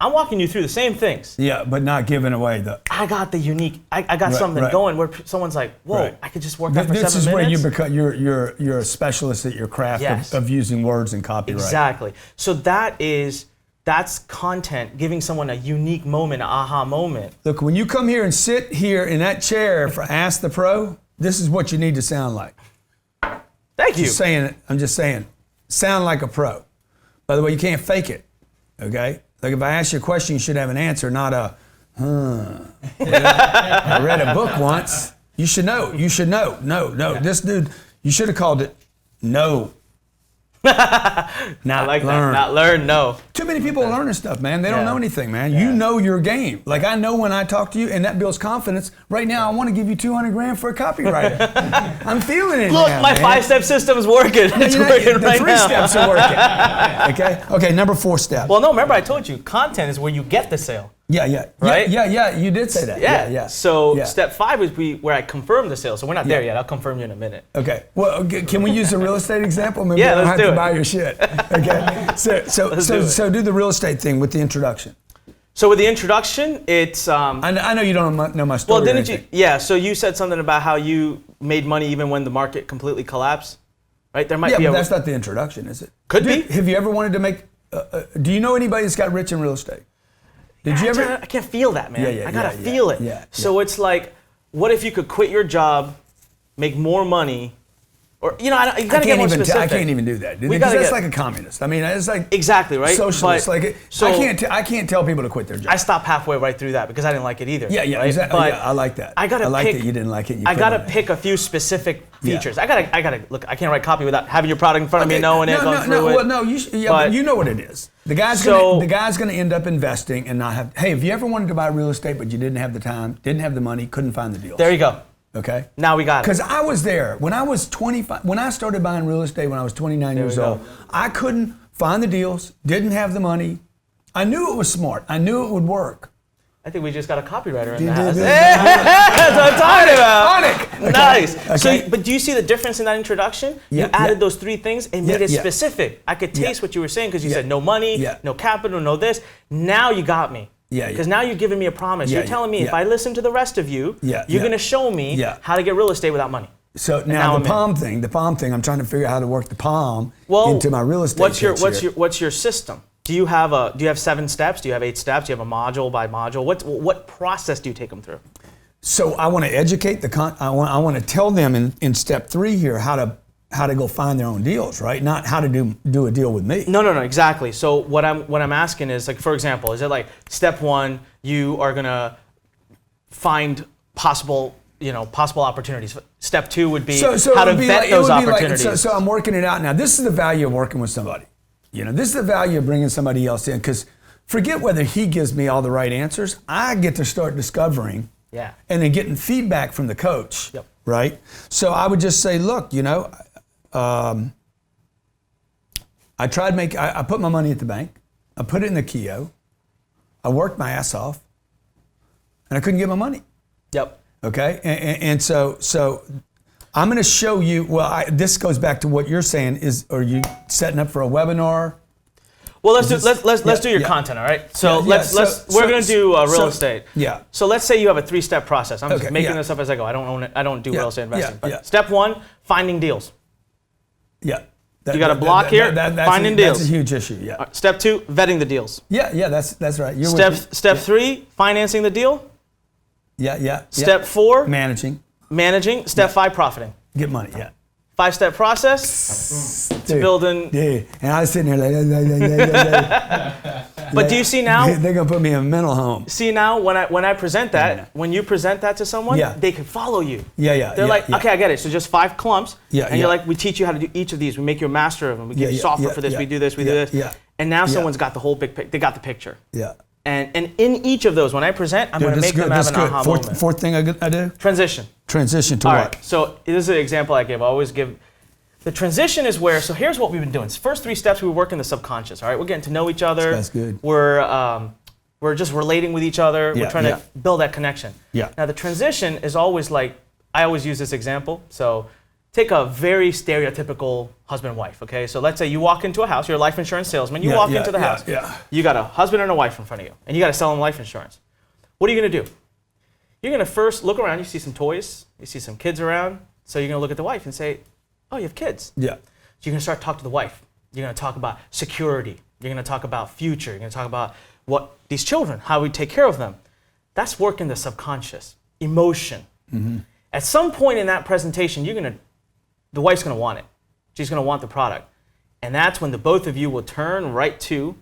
I'm walking you through the same things. Yeah, but not giving away the... I got the unique, I got something going where someone's like, whoa, I could just work out for 7 minutes. This is where you become, you're a specialist at your craft of using words and copyright. Exactly. So that's content, giving someone a unique moment, an aha moment. Look, when you come here and sit here in that chair for Ask the Pro, this is what you need to sound like. Thank you. I'm just saying, sound like a pro. By the way, you can't fake it, okay? Like if I ask you a question, you should have an answer, not a, I read a book once. You should know. No. Yeah. This dude, you should have called it no. Not like learn. That. Not learn, no. Too many people are learning stuff, man. They don't know anything, man. You know your game. Like I know when I talk to you, and that builds confidence. Right now, I want to give you $200,000 for a copywriter. I'm feeling it. Look, now, my man. 5-step system is working. It's working right now. The 3 steps are working. Okay. Number 4 step. Well, no. Remember, I told you, content is where you get the sale. Yeah. Right? Yeah. You did say that. Yeah. So step 5 is where I confirm the sale. So we're not there yet. I'll confirm you in a minute. Okay. Well, can we use a real estate example? Maybe I don't have to buy your shit. Okay. So do the real estate thing with the introduction. So with the introduction, it's. I know you don't know my story. Well, didn't you? Yeah. So you said something about how you made money even when the market completely collapsed, right? There might be. But that's not the introduction, is it? Could be. Have you ever wanted to make? Do you know anybody that's got rich in real estate? Did you ever? I can't feel that, man. I gotta feel it. Yeah, so it's like, what if you could quit your job, make more money, or you gotta get more specific. I can't even do that. Because that's like a communist. I mean, it's like exactly right. Socialist. I can't tell people to quit their job. I stopped halfway right through that because I didn't like it either. Yeah, right? exactly. But I like that. I like that you didn't like it. I gotta pick a few specific features. I gotta look. I can't write copy without having your product in front of me, knowing it, going through it. Well, no, but you know what it is. The guy's gonna end up investing and not have. Hey, if you ever wanted to buy real estate but you didn't have the time, didn't have the money, couldn't find the deals. There you go. Okay. Now we got it. Because I was there when I was 25. When I started buying real estate when I was 29 years old, I couldn't find the deals. Didn't have the money. I knew it was smart. I knew it would work. I think we just got a copywriter in the house. That's what I'm talking about. Anik. Okay. Nice. Okay. So, but do you see the difference in that introduction? You added those 3 things and made it specific. I could taste what you were saying because you said no money, no capital, no this. Now you got me. Because now you're giving me a promise. You're telling me if I listen to the rest of you, you're going to show me how to get real estate without money. So now the palm thing, I'm trying to figure out how to work the palm into my real estate. What's your system? Do you have 7 steps? Do you have 8 steps? Do you have a module by module? What process do you take them through? So I want to educate I want to tell them in step 3 here how to go find their own deals, right? Not how to do a deal with me. No, exactly. So what I'm asking is, like, for example, is it like step 1, you are gonna find possible opportunities. Step 2 would be how to vet those opportunities. So I'm working it out now. This is the value of working with somebody. This is the value of bringing somebody else in, because forget whether he gives me all the right answers. I get to start discovering and then getting feedback from the coach, right? So I would just say, look, I put my money at the bank. I put it in the Keo. I worked my ass off, and I couldn't get my money. Yep. Okay, and so I'm going to show you. Well, this goes back to what you're saying. Are you setting up for a webinar? Well, let's do your content, all right? So we're going to do real estate. Yeah. So let's say you have a 3-step process. I'm just making this up as I go. I don't own it. I don't do real estate investing. But step 1, finding deals. Yeah. You got a block here. Finding deals. That's a huge issue. Yeah. Step 2, vetting the deals. Yeah. That's right. Step 3, financing the deal. Yeah. Step 4, managing. Step 5, profiting. Get money. Yeah. 5-step process to building. Yeah. And I was sitting there But do you see now? They're gonna put me in a mental home. See now, when I present that, when you present that to someone, they can follow you. They're like, okay, I get it. So just 5 clumps. And you're like, we teach you how to do each of these. We make you a master of them. We give you software for this. We do this. We do this. And now someone's got the whole big picture. They got the picture. Yeah. And in each of those, when I present, I'm going to make them have an aha moment. Fourth thing I do? Transition. Transition to All what? Right, so this is an example I give. I always give. The transition is where, so here's what we've been doing. First 3 steps, we work in the subconscious, all right? We're getting to know each other. That's good. We're just relating with each other. We're trying to build that connection. Yeah. Now, the transition is always like, I always use this example. So take a very stereotypical husband and wife, okay? So let's say you walk into a house, you're a life insurance salesman, you walk into the house. You got a husband and a wife in front of you, and you got to sell them life insurance. What are you going to do? You're going to first look around, you see some toys, you see some kids around, so you're going to look at the wife and say, oh, you have kids. Yeah. So you're going to start to talk to the wife. You're going to talk about security. You're going to talk about future. You're going to talk about what these children, how we take care of them. That's work in the subconscious, emotion. Mm-hmm. At some point in that presentation, the wife's going to want it. She's going to want the product. And that's when the both of you will turn right to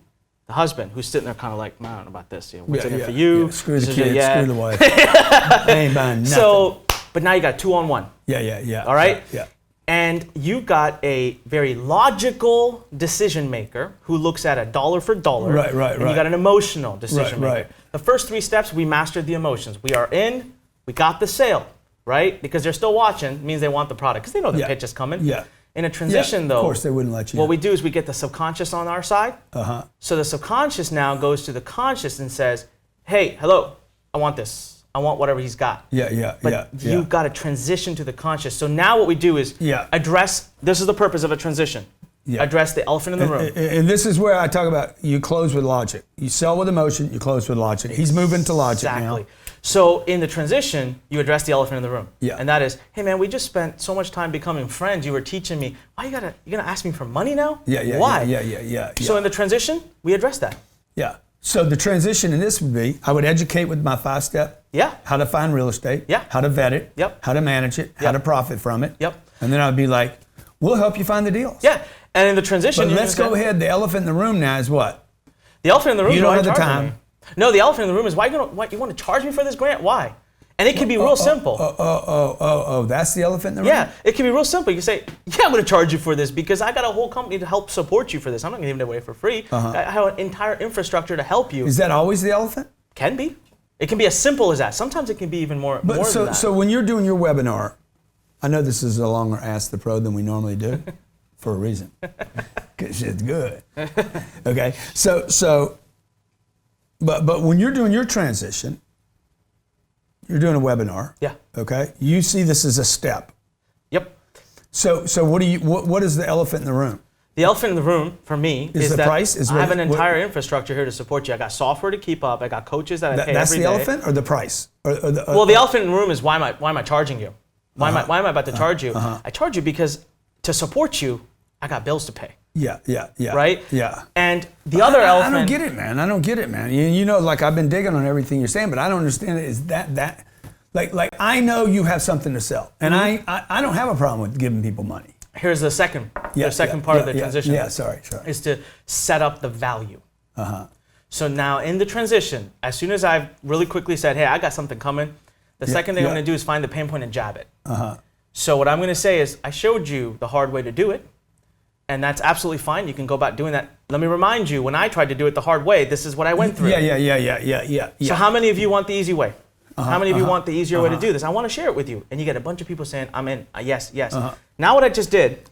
the husband, who's sitting there kind of like, I don't know about this. What's in it for you? Screw the kids, screw the wife. I ain't buying nothing. So, but now you got 2-on-1. Yeah. All right? Yeah. And you got a very logical decision maker who looks at a dollar for dollar. Right. And you got an emotional decision maker. Right. The first 3 steps, we mastered the emotions. We are in, we got the sale, right? Because they're still watching, means they want the product, because they know the pitch is coming. Yeah. In a transition, though, of course they wouldn't let you. What we do is we get the subconscious on our side. Uh-huh. So the subconscious now goes to the conscious and says, hey, hello, I want this. I want whatever he's got. But you've got to transition to the conscious. So now what we do is address, this is the purpose of a transition. Address the elephant in the room. And this is where I talk about you close with logic. You sell with emotion, you close with logic. He's moving to logic now. So in the transition, you address the elephant in the room. Yeah. And that is, hey man, we just spent so much time becoming friends. You were teaching me. Why you're gonna ask me for money now? Yeah. Why? Yeah. So in the transition, we address that. Yeah. So the transition in this would be, I would educate with my 5-step. Yeah. How to find real estate. Yeah. How to vet it. Yep. How to manage it. How Yep. to profit from it. Yep. And then I'd be like, we'll help you find the deals. Yeah. And in the transition, But let's go ahead. The elephant in the room now is what? The elephant in the room. You is don't why have the charging time. me. No, the elephant in the room is why you want to charge me for this grant? Why? And it can be real simple. That's the elephant in the room? Yeah, it can be real simple. You can say, yeah, I'm going to charge you for this because I got a whole company to help support you for this. I'm not going to give it away for free. I have an entire infrastructure to help you. Is that always the elephant? Can be. It can be as simple as that. Sometimes it can be even more than that. So when you're doing your webinar, I know this is a longer Ask the Pro than we normally do for a reason. Because it's good. Okay, but when you're doing your transition, you're doing a webinar. Yeah. Okay. You see this as a step. Yep. So what is the elephant in the room? The elephant in the room for me is the that price? I have an entire infrastructure here to support you. I got software to keep up. I got coaches that I pay That's every the day. elephant or the price? Well, the elephant in the room is why am I charging you? Why am I about to charge you? I charge you because to support you, I got bills to pay. Yeah. Right? Yeah. And the other elephant. I don't get it, man. You know, like I've been digging on everything you're saying, but I don't understand it. Is that like I know you have something to sell, and I don't have a problem with giving people money. Here's the second part of the transition. Yeah, sorry. Is to set up the value. So now in the transition, as soon as I've really quickly said, hey, I got something coming, the second thing I'm going to do is find the pain point and jab it. So what I'm going to say is, I showed you the hard way to do it, and that's absolutely fine. You can go about doing that. Let me remind you, when I tried to do it the hard way, this is what I went through. Yeah. So how many of you want the easy way? How many of you want the easier way to do this? I want to share it with you. And you get a bunch of people saying, I'm in, yes. Now what I just did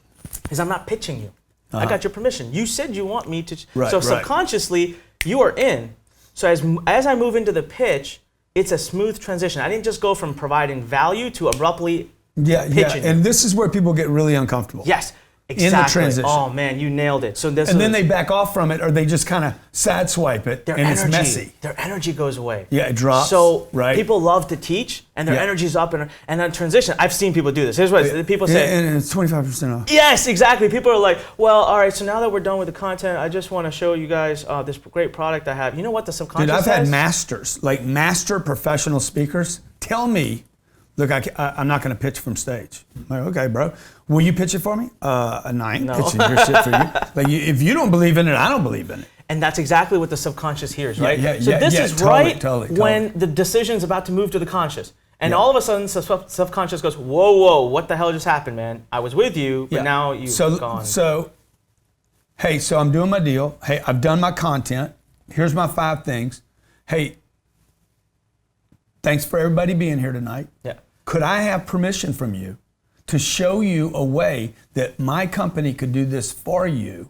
is I'm not pitching you. I got your permission. You said you want me to. So subconsciously, you are in. So as I move into the pitch, it's a smooth transition. I didn't just go from providing value to abruptly pitching. And this is where people get really uncomfortable. Yes. Exactly. In the transition. Oh man, you nailed it. So then they back off from it, or they just kind of sideswipe it, it's messy. Their energy goes away. Yeah, it drops. So people love to teach, and their energy's up, and then transition. I've seen people do this. Here's what people say. And it's 25% off. Yes, exactly. People are like, well, all right, so now that we're done with the content, I just want to show you guys this great product I have. You know what the subconscious I've says? had masters, like master professional speakers, tell me, look, I'm not going to pitch from stage. I'm like, okay, bro. Will you pitch it for me? I ain't pitching your shit for you. Like, if you don't believe in it, I don't believe in it. And that's exactly what the subconscious hears, right? So this is totally. When the decision's about to move to the conscious. And all of a sudden, subconscious goes, whoa, what the hell just happened, man? I was with you, but now you've gone. So I'm doing my deal. Hey, I've done my content. Here's my 5 things. Hey, thanks for everybody being here tonight. Yeah. Could I have permission from you to show you a way that my company could do this for you,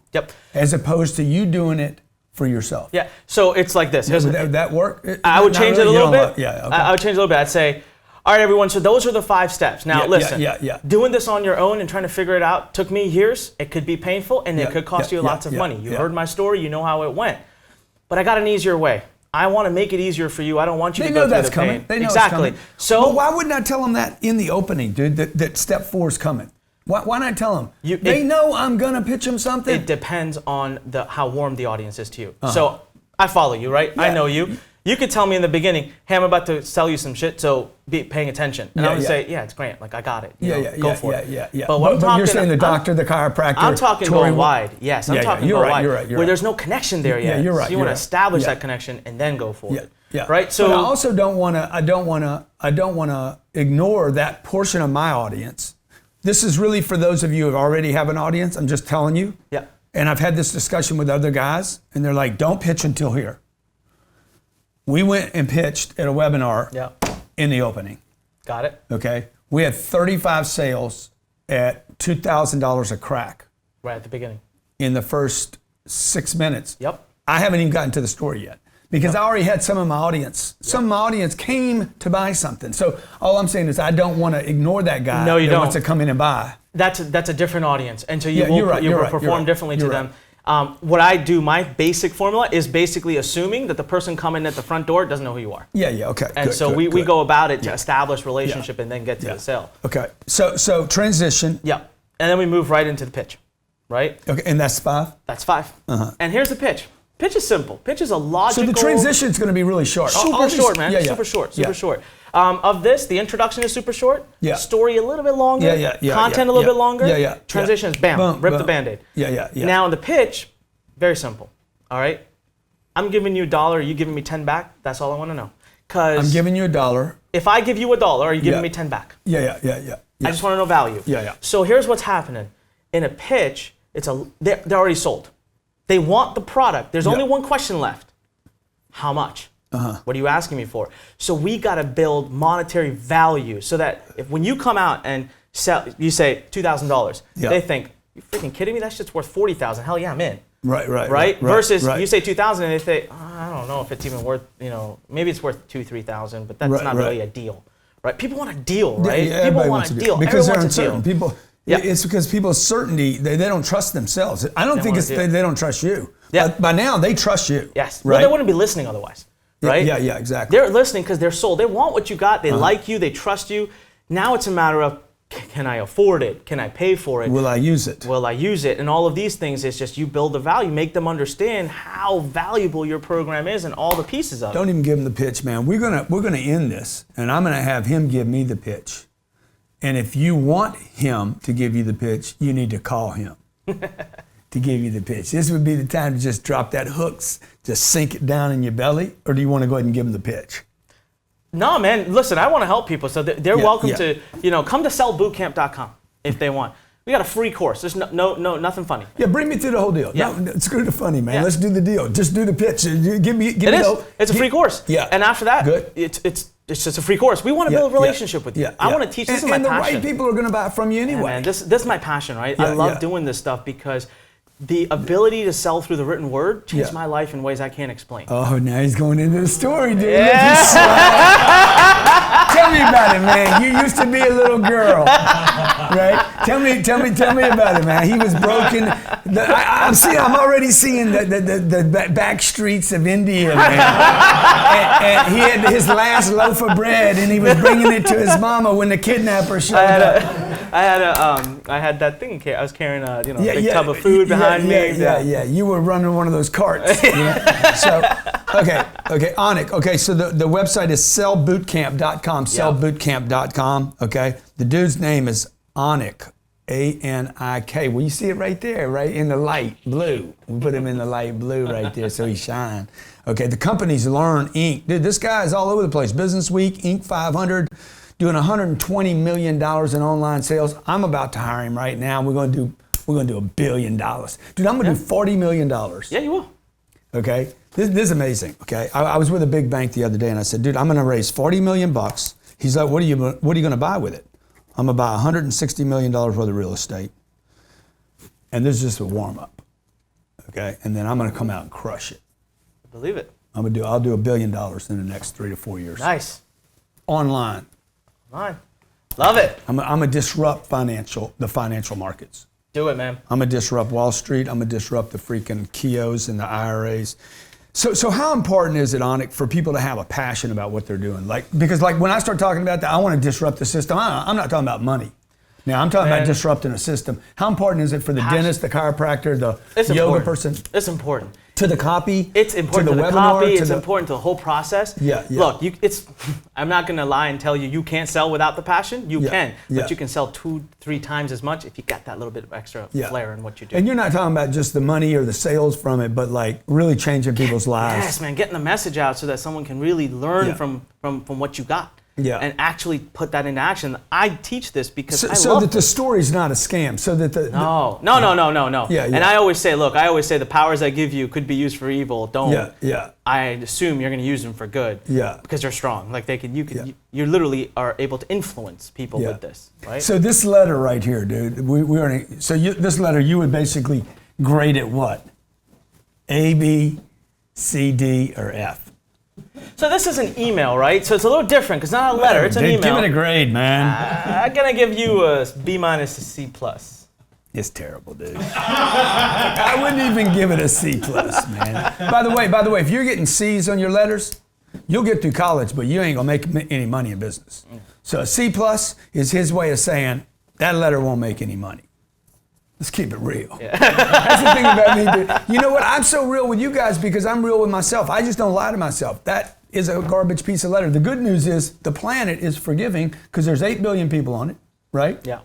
as opposed to you doing it for yourself? Yeah, so it's like this. Would that work? I would change it a little bit. Yeah, okay. I would change it a little bit. I'd say, all right, everyone, so those are the 5 steps. Now, listen, doing this on your own and trying to figure it out took me years. It could be painful, and it could cost you lots of money. You heard my story. You know how it went. But I got an easier way. I want to make it easier for you. I don't want you to go through the pain. They know exactly. It's coming. So why wouldn't I tell them that in the opening, dude? That step 4 is coming. Why not tell them? They know I'm gonna pitch them something. It depends on how warm the audience is to you. So I follow you, right? I know you. You could tell me in the beginning, hey, I'm about to sell you some shit, so be paying attention. And I would say, yeah, it's great. Like, I got it. Go for it. But you're saying the doctor, the chiropractor. I'm talking worldwide. Yes, I'm talking worldwide. You're right. Where there's no connection there yet. Yeah, you're right. So you want to establish that connection and then go for it. Yeah. Right. So but I also don't want to ignore that portion of my audience. This is really for those of you who already have an audience. I'm just telling you. Yeah. And I've had this discussion with other guys, and they're like, don't pitch until here. We went and pitched at a webinar in the opening. Got it. Okay. We had 35 sales at $2,000 a crack. Right at the beginning. In the first 6 minutes. Yep. I haven't even gotten to the story yet because I already had some of my audience. Some of my audience came to buy something. So all I'm saying is I don't want to ignore that guy that wants to come in and buy. That's a different audience. And so you will perform differently to them. What I do, my basic formula is basically assuming that the person coming at the front door doesn't know who you are. Okay. And we go about it to establish relationship and then get to the sale. Okay. So transition. Yeah. And then we move right into the pitch, right? Okay. And that's 5? That's 5. And here's the pitch. Pitch is simple. Pitch is a logical. So the transition is going to be really short. Super short, man. Yeah, super short. Of this, the introduction is super short. Yeah. Story a little bit longer. Content a little bit longer. Transition is bam, Boom, rip boom. the Band-Aid. Yeah. Now in the pitch, very simple. All right. I'm giving you $1. You giving me 10 back? That's all I want to know. Cause I'm giving you $1. if I give you $1, are you giving me 10 back? Yeah. I just want to know value. Yeah. So here's what's happening. In a pitch, they're already sold. They want the product. There's only one question left. How much? What are you asking me for? So we got to build monetary value so that when you come out and sell, you say $2,000, they think, you freaking kidding me? That shit's worth $40,000. Hell yeah, I'm in. Right? Versus you say 2,000 and they say, I don't know if it's even worth, maybe it's worth 2,000, 3,000, but that's not really a deal, right? People want a deal, right? People want a deal because they're wants uncertain. People, it's because people's certainty, they don't trust themselves. I don't think it's they don't trust you. Yeah. By now they trust you. Yes. Right? Well, they wouldn't be listening otherwise, right? Yeah, exactly. They're listening because they're sold. They want what you got. They like you. They trust you. Now it's a matter of, can I afford it? Can I pay for it? Will I use it? Will I use it? And all of these things, it's just you build the value, make them understand how valuable your program is and all the pieces of it. Don't even give him the pitch, man. We're gonna end this, and I'm gonna have him give me the pitch. And if you want him to give you the pitch, you need to call him to give you the pitch. This would be the time to just drop that hooks, just sink it down in your belly, or do you want to go ahead and give him the pitch? No, man, listen, I want to help people. So they're welcome to, come to sellbootcamp.com if they want. We got a free course. There's nothing funny. Yeah, bring me through the whole deal. Yeah. No, screw the funny, man. Let's do the deal. Just do the pitch. Give me It's a free course. Yeah. And after that, good. It's just a free course. We want to build a relationship with you. I want to teach. This is my passion. And the right people are going to buy it from you anyway. Yeah, man, this is my passion, right? I love doing this stuff because the ability to sell through the written word changed my life in ways I can't explain. Oh, now he's going into the story, dude. Yeah. Tell me about it, man. You used to be a little girl, right? Tell me about it, man. He was broken. I'm already seeing the back streets of India, man. And he had his last loaf of bread, and he was bringing it to his mama when the kidnapper showed up. I had that thing. I was carrying a big tub of food behind me. Yeah. You were running one of those carts. So, okay, Anik. Okay, so the website is sellbootcamp.com. Sellbootcamp.com. Okay, the dude's name is Anik. A-N-I-K. Well, you see it right there, right in the light blue. We put him in the light blue right there so he shine. Okay, the company's Learn Inc. Dude, this guy is all over the place. Business Week, Inc. 500. Doing $120 million in online sales. I'm about to hire him right now. We're gonna do $1 billion. Dude, I'm gonna do $40 million. Yeah, you will. Okay, this is amazing. Okay, I was with a big bank the other day and I said, dude, I'm gonna raise $40 million. He's like, what are you gonna buy with it? I'm gonna buy $160 million worth of real estate. And this is just a warm up. Okay, and then I'm gonna come out and crush it. Believe it. I'll do $1 billion in the next 3 to 4 years. Nice. Online. Love it. I'm gonna disrupt the financial markets. Do it, man. I'm gonna disrupt Wall Street. I'm gonna disrupt the freaking Kios and the IRAs. So how important is it, Anik, for people to have a passion about what they're doing? Because when I start talking about that, I want to disrupt the system. I'm not talking about money. Now I'm talking about disrupting a system. How important is it for the dentist, the chiropractor, the yoga person? It's important. To the copy. It's important to the webinar, copy. It's important to the whole process. Yeah. Look, I'm not gonna lie and tell you can't sell without the passion. You can, but you can sell 2-3 times as much if you got that little bit of extra flair in what you do. And you're not talking about just the money or the sales from it, but really changing people's lives. Yes, man, getting the message out so that someone can really learn from what you got. Yeah. And actually put that into action. I teach this because I so love that the story's not a scam. So that No. Yeah. And I always say the powers I give you could be used for evil. Don't. Yeah. I assume you're going to use them for good. Yeah. Because they're strong. Like you literally are able to influence people with this, right? So this letter right here, dude. This letter you would basically grade it what? A, B, C, D, or F? So this is an email, right? So it's a little different because it's not a letter, it's an email. Give it a grade, man. I'm gonna give you a B- a C+. It's terrible, dude. I wouldn't even give it a C+, man. By the way, if you're getting C's on your letters, you'll get through college, but you ain't gonna make any money in business. So a C+ is his way of saying that letter won't make any money. Let's keep it real. Yeah. That's the thing about me, dude. You know what? I'm so real with you guys because I'm real with myself. I just don't lie to myself. That is a garbage piece of letter. The good news is the planet is forgiving because there's 8 billion people on it, right? Yeah.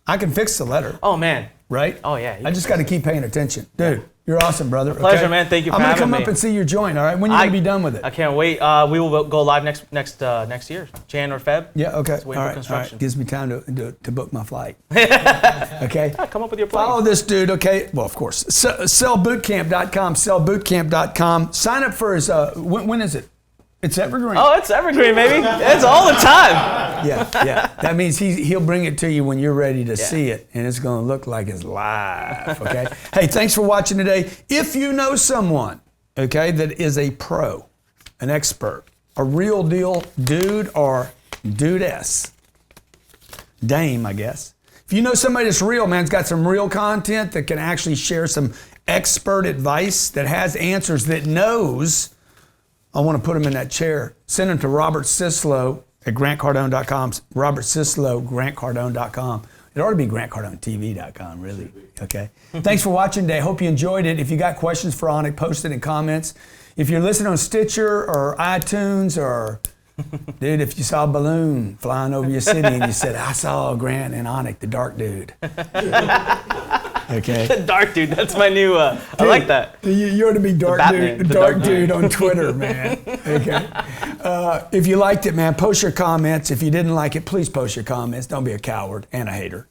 I can fix the letter. Oh, man. Right? Oh, yeah. I just got to keep paying attention. Dude, you're awesome, brother. Pleasure, man. Thank you for having me. I'm going to come up and see your joint, all right? When are you going to be done with it? I can't wait. We will go live next year, Jan or Feb. Yeah, okay. Just waiting for construction. Gives me time to book my flight. Okay? Yeah, come up with your plan. Follow this dude, okay? Well, of course. Sellbootcamp.com, sellbootcamp.com. Sign up for his, when is it? It's evergreen. Oh, it's evergreen, baby. It's all the time. Yeah. That means he'll bring it to you when you're ready to see it, and it's going to look like it's live, okay? Hey, thanks for watching today. If you know someone, okay, that is a pro, an expert, a real deal dude or dudess, dame, I guess. If you know somebody that's real, man, has got some real content that can actually share some expert advice, that has answers, that knows, I want to put them in that chair. Send them to Robert Sislow at GrantCardone.com. Robert Sislow, GrantCardone.com. It ought to be GrantCardoneTV.com, really. Okay. Thanks for watching today. Hope you enjoyed it. If you got questions for Anik, post it in comments. If you're listening on Stitcher or iTunes or, dude, if you saw a balloon flying over your city and you said, I saw Grant and Anik, the dark dude. Okay. The dark dude. That's my new. I like that. You ought to be dark dude. Dark dude on Twitter, man. Okay. If you liked it, man, post your comments. If you didn't like it, please post your comments. Don't be a coward and a hater.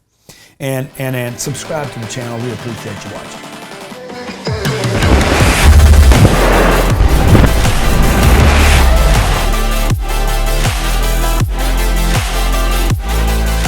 And subscribe to the channel. We appreciate you watching.